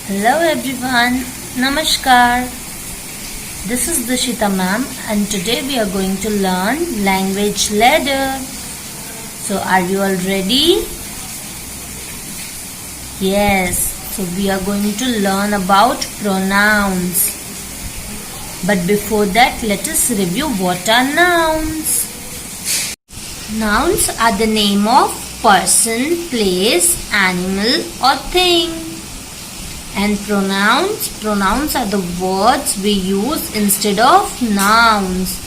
Hello everyone, Namaskar. This is Dishita ma'am and today we are going to learn language ladder. So are you all ready? Yes, so we are going to learn about pronouns. But before that, let us review what are nouns. Nouns are the name of person, place, animal or thing. And pronouns are the words we use instead of nouns.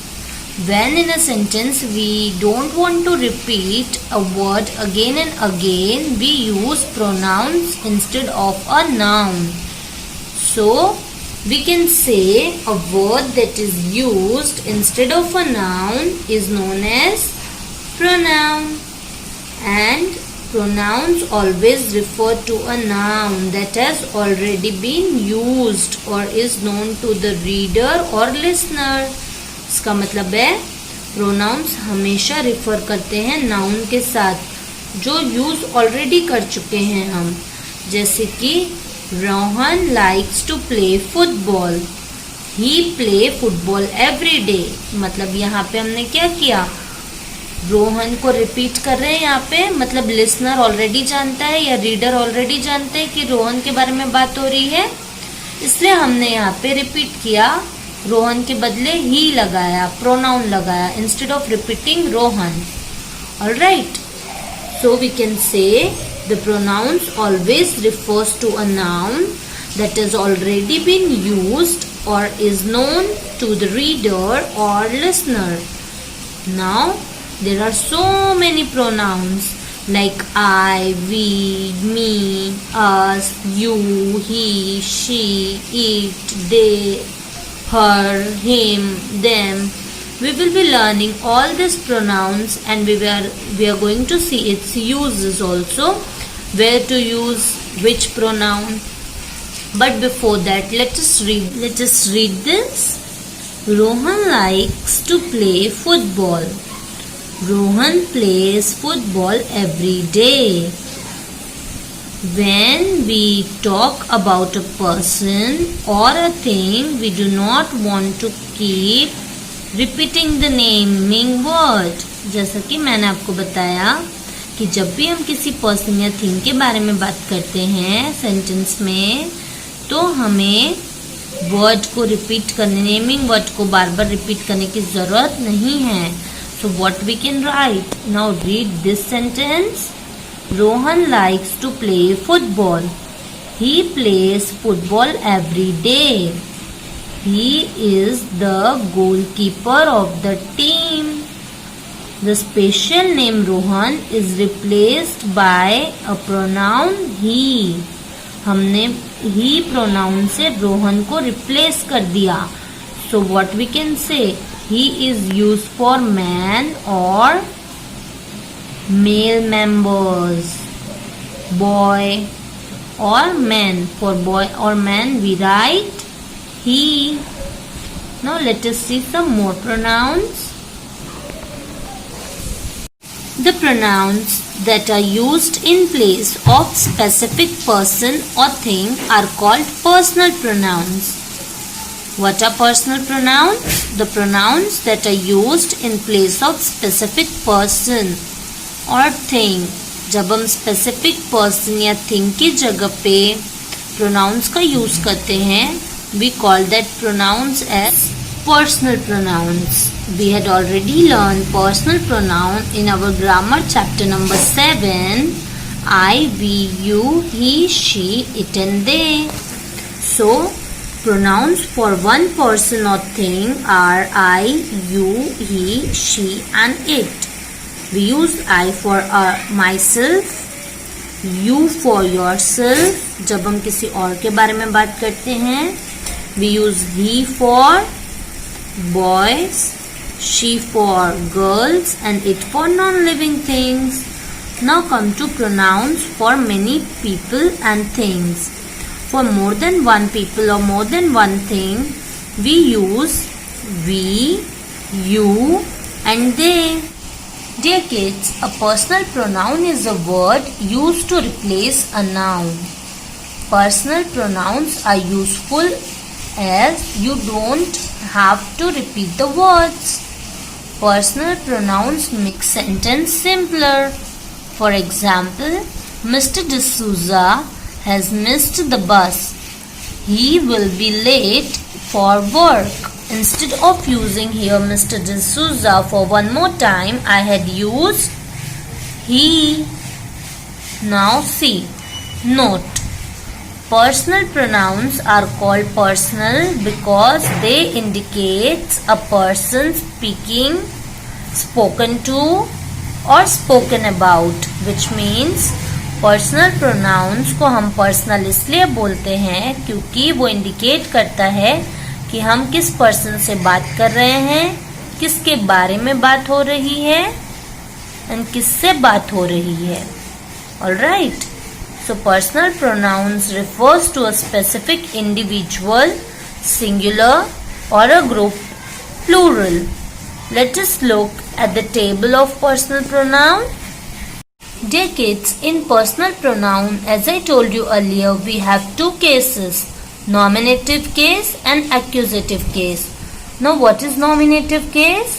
When in a sentence we don't want to repeat a word again and again, we use pronouns instead of a noun. So we can say a word that is used instead of a noun is known as pronoun. And pronouns always refer to a noun that has already been used or is known to the reader or listener. इसका मतलब है pronouns हमेशा refer करते हैं noun के साथ जो use already कर चुके हैं हम. जैसे कि Rohan likes to play football. He play football every day. मतलब यहाँ पे हमने क्या किया, रोहन को रिपीट कर रहे हैं. यहाँ पे मतलब लिसनर ऑलरेडी जानता है या रीडर ऑलरेडी जानते हैं कि रोहन के बारे में बात हो रही है, इसलिए हमने यहाँ पे रिपीट किया. रोहन के बदले ही लगाया, प्रोनाउन लगाया instead of repeating Rohan. Alright, so we can say the pronouns always refers to a noun that has already been used or is known to the reader or listener. Now there are so many pronouns like I, we, me, us, you, he, she, it, they, her, him, them. We will be learning all these pronouns and we are going to see its uses also, where to use which pronoun. But before that, let us read this. Rohan likes to play football. Rohan plays football every day. When we talk about a person or a thing, we do not want to keep repeating the naming word. जैसा कि मैंने आपको बताया कि जब भी हम किसी पर्सन या थिंग के बारे में बात करते हैं सेंटेंस में, तो हमें वर्ड को रिपीट करने, नेमिंग वर्ड को बार बार रिपीट करने की जरूरत नहीं है. So what we can write? Now read this sentence. Rohan likes to play football. He plays football every day. He is the goalkeeper of the team. The special name Rohan is replaced by a pronoun he. हमने he pronoun से रोहन को replace कर दिया. So what we can say? He is used for man or male members. Boy or man. For boy or man we write he. Now let us see some more pronouns. The pronouns that are used in place of specific person or thing are called personal pronouns. What are personal pronouns? The pronouns that are used in place of specific person or thing. जब हम specific person या thing की जगह पे pronouns का use करते हैं, we call that pronouns as personal pronouns. We had already learned personal pronoun in our grammar chapter number 7. I, we, you, he, she, it and they. So pronouns for one person or thing are I, you, he, she and it. We use I for myself, you for yourself. जब हम किसी और के बारे में बात करते हैं, we use he for boys, she for girls and it for non-living things. Now come to pronouns for many people and things. For more than one people or more than one thing, we use we, you and they. Dear kids, a personal pronoun is a word used to replace a noun. Personal pronouns are useful as you don't have to repeat the words. Personal pronouns make sentence simpler. For example, Mr. D'Souza has missed the bus. He will be late for work. Instead of using here Mr. D'Souza for one more time, I had used he. Now see. Note. Personal pronouns are called personal because they indicate a person speaking, spoken to or spoken about, which means personal pronouns को हम personal इसलिए बोलते हैं क्योंकि वो indicate करता है कि हम किस पर्सन से बात कर रहे हैं, किसके बारे में बात हो रही है एंड किससे बात हो रही है. Alright, so personal pronouns refers to a specific individual, singular और a group, plural. Let us look at the table of personal pronoun. Dear kids, in personal pronoun, as I told you earlier, we have two cases, nominative case and accusative case. Now, what is nominative case?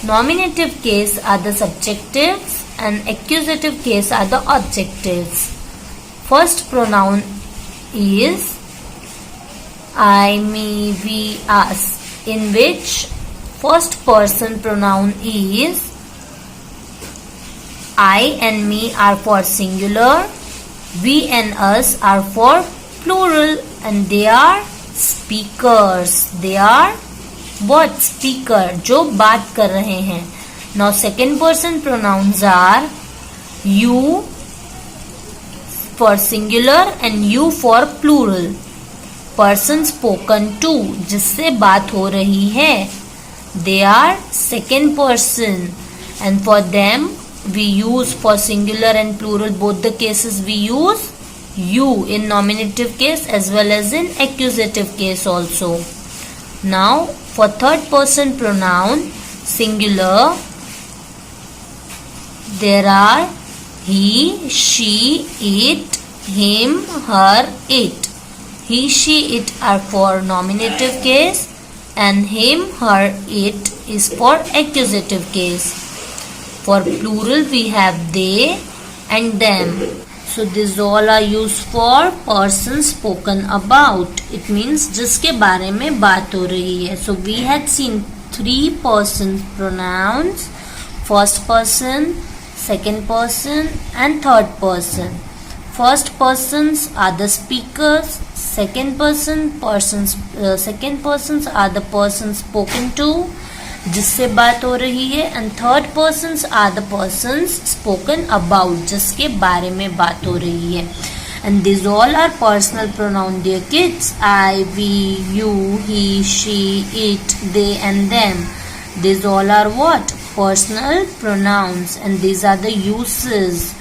Nominative case are the subjectives and accusative case are the adjectives. First pronoun is I, me, we, us, in which first person pronoun is I and me are for singular, we and us are for plural, and they are speakers. They are what? Speaker, जो बात कर रहे हैं. Now second person pronouns are you for singular and you for plural. Person spoken to, जिससे बात हो रही है, they are second person, and for them we use for singular and plural both the cases we use you in nominative case as well as in accusative case also. Now for third person pronoun singular there are he, she, it, him, her, it. He, she, it are for nominative case and him, her, it is for accusative case. For plural we have they and them. So these all are used for person spoken about. It means जिसके बारे में बात हो रही है. So we had seen three person pronouns, first person, second person and third person. First persons are the speakers, second persons are the persons spoken to, जिससे बात हो रही है, and third persons are the persons spoken about, जिसके बारे में बात हो रही है. And this all are personal pronoun dear kids. I, we, you, he, she, it, they and them. This all are what? Personal pronouns, and this are the uses.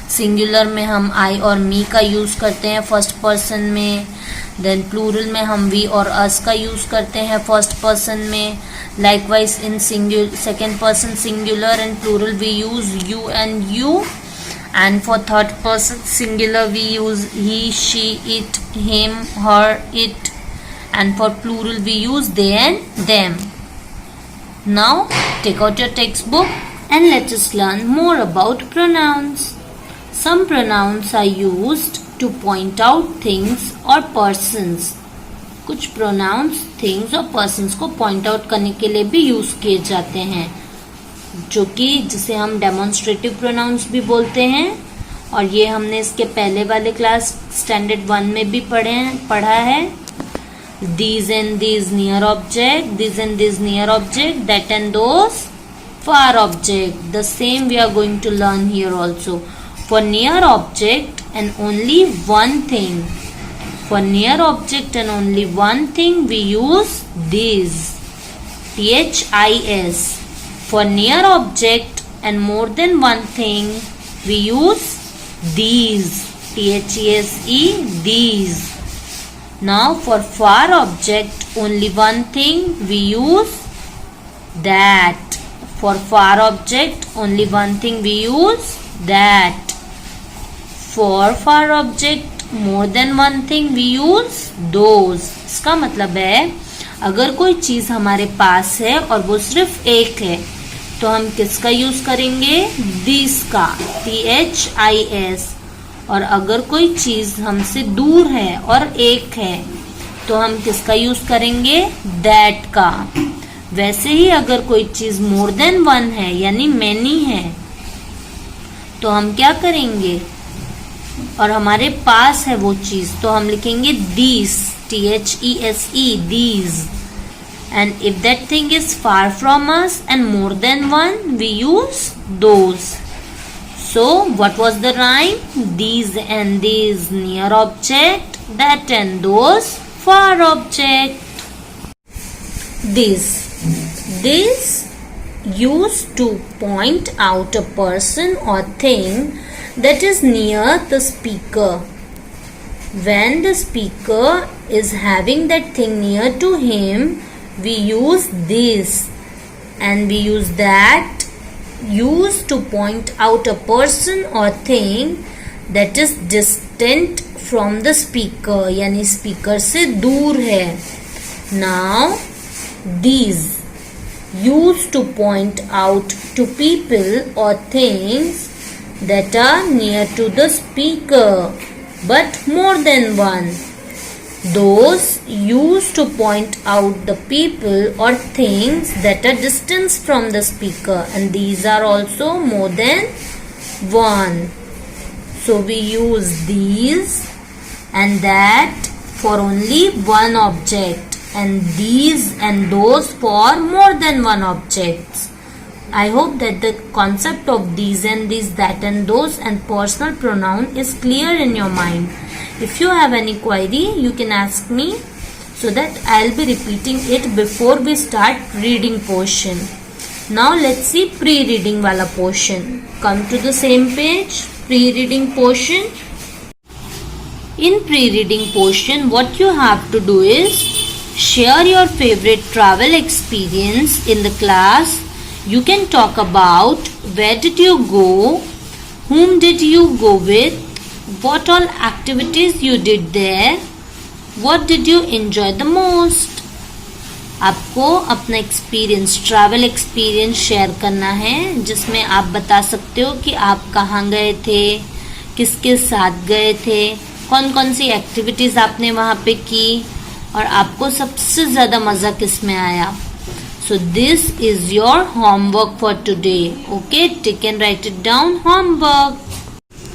Singular में हम I और मी का use करते हैं first person में. Then plural में हम we और अस का यूज करते हैं फर्स्ट पर्सन में. Likewise in second person singular and plural we use you and you, and for third person singular we use he, she, it, him, her, it, and for plural we use they and them. Now take out your textbook and let us learn more about pronouns. Some pronouns are used to point out things or persons. कुछ pronounce things और persons को point out करने के लिए भी use किए जाते हैं, जो कि जिसे हम डेमोन्स्ट्रेटिव प्रोनाउंस भी बोलते हैं. और ये हमने इसके पहले वाले क्लास स्टैंडर्ड 1 में भी पढ़ा है. These and these near object, these and these near object, that and those far object. The same we are going to learn here also. For near object and only one thing, for near object and only one thing we use these, this. For near object and more than one thing we use these, these, these. Now for far object only one thing we use that. For far object only one thing we use that. For far object more than one thing we use those. इसका मतलब है अगर कोई चीज हमारे पास है और वो सिर्फ एक है तो हम किसका यूज करेंगे? दिस का, THIS. और अगर कोई चीज हमसे दूर है और एक है तो हम किसका यूज करेंगे? दैट का. वैसे ही अगर कोई चीज मोर देन वन है यानी मैनी है तो हम क्या करेंगे? और हमारे पास है वो चीज तो हम लिखेंगे these, THESE, these. And if that thing is far from us and more than one, we use those. So what was the rhyme? These and these, near object, that and those, far object. This used to point out a person or thing that is near the speaker. When the speaker is having that thing near to him, we use this, and we use that used to point out a person or thing that is distant from the speaker, यानी speaker से दूर है. Now these used to point out to people or things that are near to the speaker but more than one. Those used to point out the people or things that are distant from the speaker, and these are also more than one. So we use these and that for only one object, and these and those for more than one objects. I hope that the concept of these and these, that and those and personal pronoun is clear in your mind. If you have any query, you can ask me so that I'll be repeating it before we start reading portion. Now let's see pre-reading wala portion. Come to the same page, pre-reading portion. In pre-reading portion, what you have to do is share your favorite travel experience in the class. You can talk about where did you go, whom did you go with, what all activities you did there, what did you enjoy the most. आपको अपना experience, travel experience share करना है जिसमें आप बता सकते हो कि आप कहाँ गए थे, किसके साथ गए थे, कौन कौन सी एक्टिविटीज आपने वहाँ पे की और आपको सबसे ज़्यादा मज़ा किस में आया. So this is your homework for today. Okay, take and write it down, homework.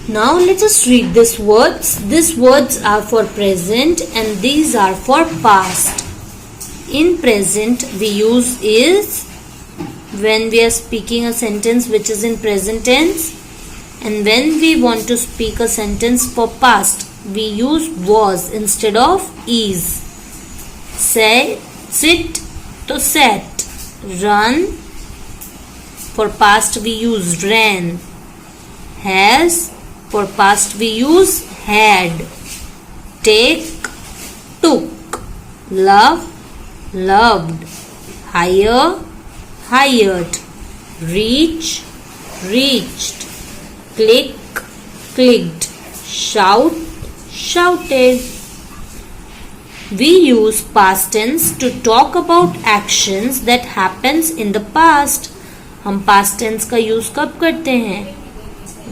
Now let us read these words. These words are for present and these are for past. In present we use is when we are speaking a sentence which is in present tense, and when we want to speak a sentence for past we use was instead of is. Say, sit to sat. Run, for past we use ran. Has, for past we use had. Take, took. Love, loved. Hire, hired. Reach, reached. Click, clicked. Shout, shouted. We use past tense to talk about actions that happens in the past. हम past tense का use कब करते हैं?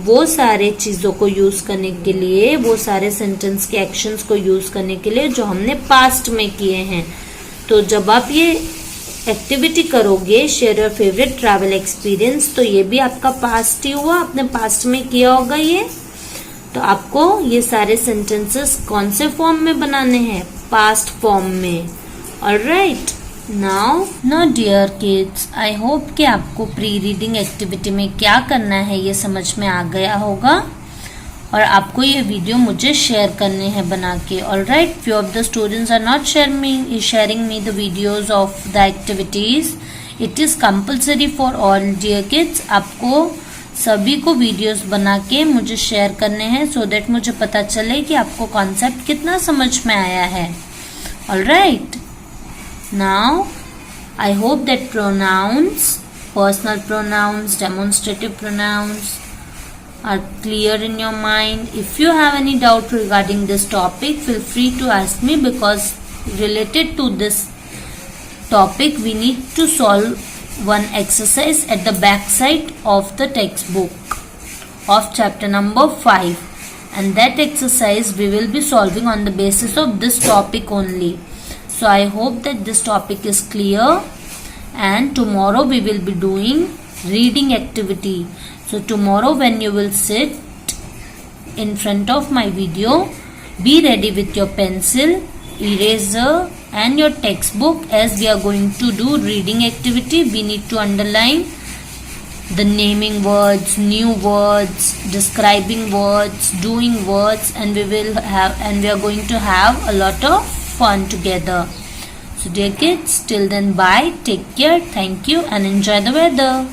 वो सारे चीज़ों को use करने के लिए, वो सारे सेंटेंस के एक्शंस को यूज करने के लिए जो हमने पास्ट में किए हैं. तो जब आप ये एक्टिविटी करोगे, share your favourite travel experience, तो ये भी आपका पास्ट ही हुआ, आपने पास्ट में किया होगा ये. तो आपको ये सारे सेंटेंसेस कौन से फॉर्म में बनाने हैं? पास्ट फॉर्म में. Alright. Now dear kids, I hope कि आपको प्री रीडिंग एक्टिविटी में क्या करना है ये समझ में आ गया होगा और आपको ये वीडियो मुझे शेयर करने हैं बना के. Alright. Few of the students are not sharing me the videos of the activities. It is compulsory for all dear kids. आपको सभी को वीडियोस बना के मुझे शेयर करने हैं सो दैट मुझे पता चले कि आपको कॉन्सेप्ट कितना समझ में आया है. Alright. Now I hope that pronouns, personal pronouns, demonstrative pronouns, are clear in your mind. If you have any doubt regarding this topic, feel free to ask me, because related to this topic we need to solve one exercise at the back side of the textbook of chapter number 5, and that exercise we will be solving on the basis of this topic only. So I hope that this topic is clear, and tomorrow we will be doing reading activity. So tomorrow when you will sit in front of my video, be ready with your pencil, eraser and your textbook, as we are going to do reading activity. We need to underline the naming words, new words, describing words, doing words, and we are going to have a lot of fun together. So dear kids, till then, bye, take care, thank you and enjoy the weather.